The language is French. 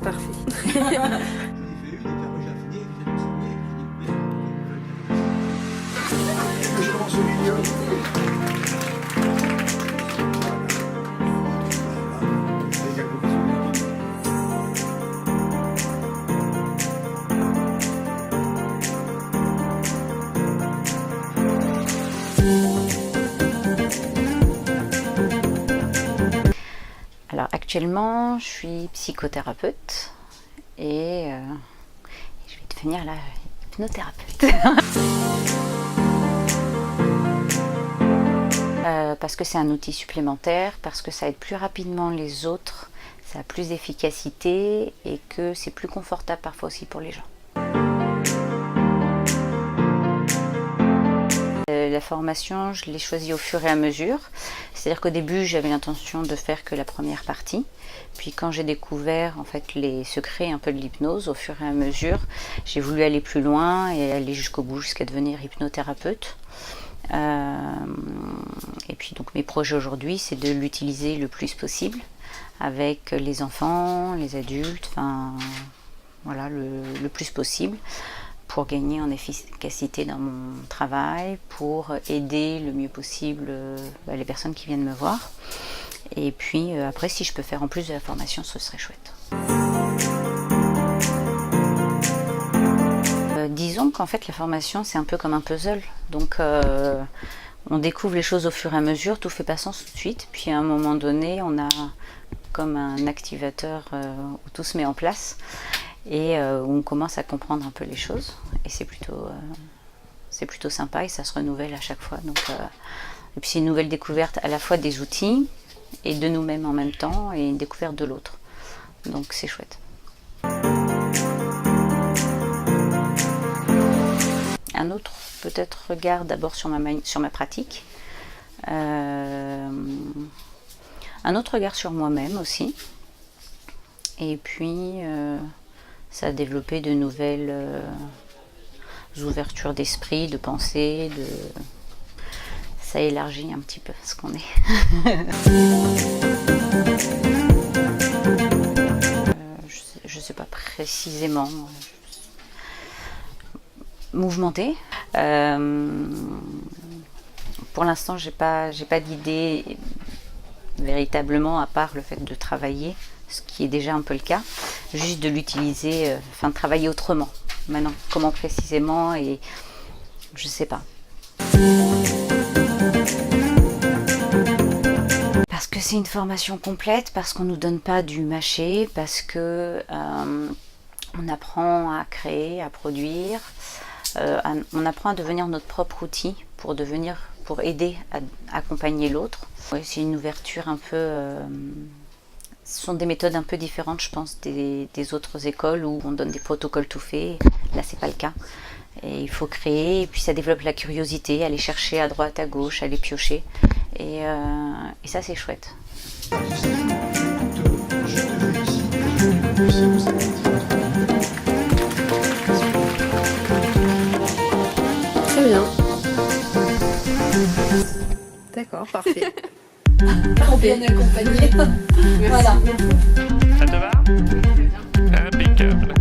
parfait. Alors actuellement, je suis psychothérapeute et je vais devenir la hypnothérapeute. Parce que c'est un outil supplémentaire, parce que ça aide plus rapidement les autres, ça a plus d'efficacité et que c'est plus confortable parfois aussi pour les gens. La formation, je l'ai choisie au fur et à mesure. C'est-à-dire qu'au début, j'avais l'intention de faire que la première partie. Puis quand j'ai découvert en fait les secrets un peu de l'hypnose, au fur et à mesure, j'ai voulu aller plus loin et aller jusqu'au bout, jusqu'à devenir hypnothérapeute. Et puis donc mes projets aujourd'hui, c'est de l'utiliser le plus possible avec les enfants, les adultes, enfin voilà, le plus possible, pour gagner en efficacité dans mon travail, pour aider le mieux possible les personnes qui viennent me voir. Et puis après, si je peux faire en plus de la formation, ce serait chouette. Disons qu'en fait la formation c'est un peu comme un puzzle, donc on découvre les choses au fur et à mesure, tout fait pas sens tout de suite, puis à un moment donné on a comme un activateur où tout se met en place et où on commence à comprendre un peu les choses, et c'est plutôt sympa et ça se renouvelle à chaque fois. Donc, et puis c'est une nouvelle découverte à la fois des outils et de nous-mêmes en même temps, et une découverte de l'autre, donc c'est chouette. Un autre peut-être regard d'abord sur ma pratique, un autre regard sur moi-même aussi, et puis ça a développé de nouvelles ouvertures d'esprit, de pensée, ça élargit un petit peu ce qu'on est. Je ne sais pas précisément. Mouvementé. Pour l'instant, j'ai pas d'idée véritablement, à part le fait de travailler, ce qui est déjà un peu le cas, juste de l'utiliser, de travailler autrement. Maintenant, comment précisément, et je sais pas. Parce que c'est une formation complète, parce qu'on nous donne pas du mâcher, parce que on apprend à créer, à produire. On apprend à devenir notre propre outil pour aider à accompagner l'autre. Ouais, c'est une ouverture un peu. Ce sont des méthodes un peu différentes, je pense, des autres écoles où on donne des protocoles tout faits. Là, c'est pas le cas. Et il faut créer, et puis ça développe la curiosité, aller chercher à droite, à gauche, aller piocher. Et ça, c'est chouette. Très bien. D'accord, parfait. Bien accompagné. Voilà. Ça te va? Impeccable.